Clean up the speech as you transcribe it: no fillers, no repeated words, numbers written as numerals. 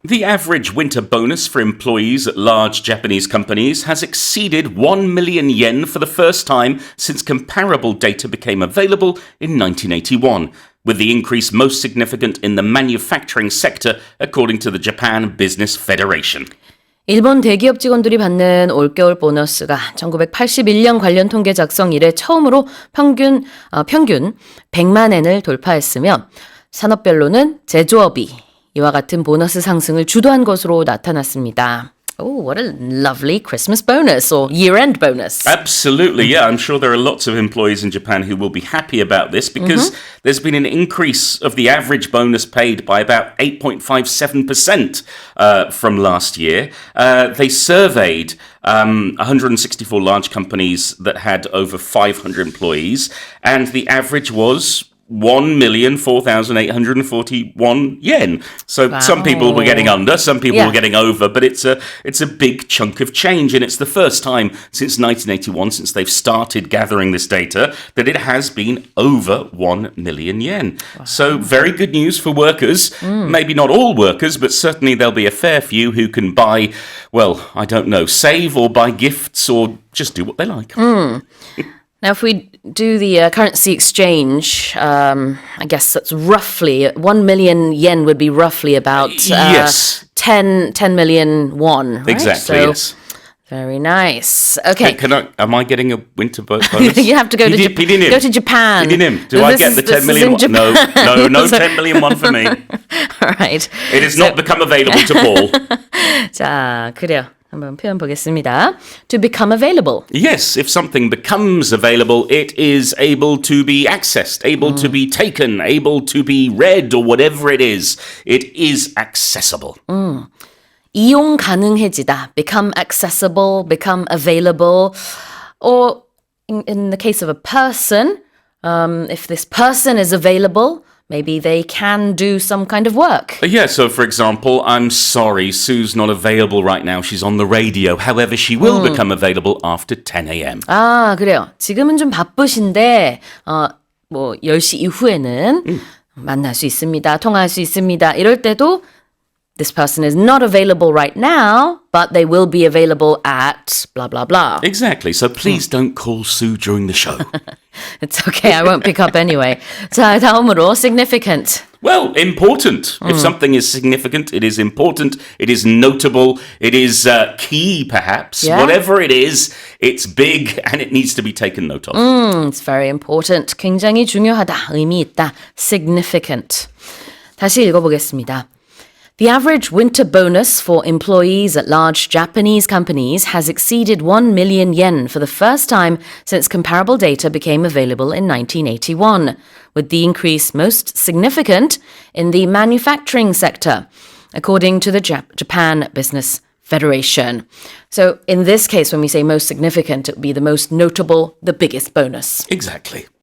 The average winter bonus for employees at large Japanese companies has exceeded 1 million yen for the first time since comparable data became available in 1981, with the increase most significant in the manufacturing sector, according to the Japan Business Federation. 일본 대기업 직원들이 받는 올겨울 보너스가 1981년 관련 통계 작성 이래 처음으로 평균 100만 엔을 돌파했으며 산업별로는 제조업이 이와 같은 보너스 상승을 주도한 것으로 나타났습니다. Oh, what a lovely Christmas bonus or year-end bonus. Absolutely, yeah. I'm sure there are lots of employees in Japan who will be happy about this because there's been an increase of the average bonus paid by about 8.57% from last year. They surveyed 164 large companies that had over 500 employees, and the average was 1,004,841 yen. So some people were getting under, some people were getting over, but it's a big chunk of change, and it's the first time since 1981, since they've started gathering this data, that it has been over 1 million yen. Wow. So very good news for workers. Maybe not all workers, but certainly there'll be a fair few who can buy, well, I don't know, save or buy gifts or just do what they like. Now, if we do the currency exchange, I guess that's roughly 1 million yen would be roughly about 10 million won, right? Exactly, yes. Very nice. Okay. Am I getting a winter bonus? You have to go to Japan. Do I get the 10 million won? No 10 million won for me. All right. It has not become available to Paul. 자, 그래요. 한번 표현 보겠습니다. To become available. Yes, if something becomes available, it is able to be accessed, able to be taken, able to be read, or whatever it is. It is accessible. 이용 가능해지다. Become accessible, become available. Or in the case of a person, if this person is available, maybe they can do some kind of work. Yeah, so for example, I'm sorry, Sue's not available right now. She's on the radio. However, she will become available after 10 a.m. 아, 그래요. 지금은 좀 바쁘신데, 10시 이후에는 만날 수 있습니다. 통화할 수 있습니다. 이럴 때도 this person is not available right now, but they will be available at blah, blah, blah. Exactly. So please don't call Sue during the show. It's okay. I won't pick up anyway. 자, 다음으로 significant. Well, important. If something is significant, it is important, it is notable, it is key perhaps. Yeah. Whatever it is, it's big and it needs to be taken note of. It's very important. 굉장히 중요하다. 의미 있다. Significant. 다시 읽어보겠습니다. The average winter bonus for employees at large Japanese companies has exceeded 1 million yen for the first time since comparable data became available in 1981, with the increase most significant in the manufacturing sector, according to the Japan Business Federation. So in this case, when we say most significant, it would be the most notable, the biggest bonus. Exactly.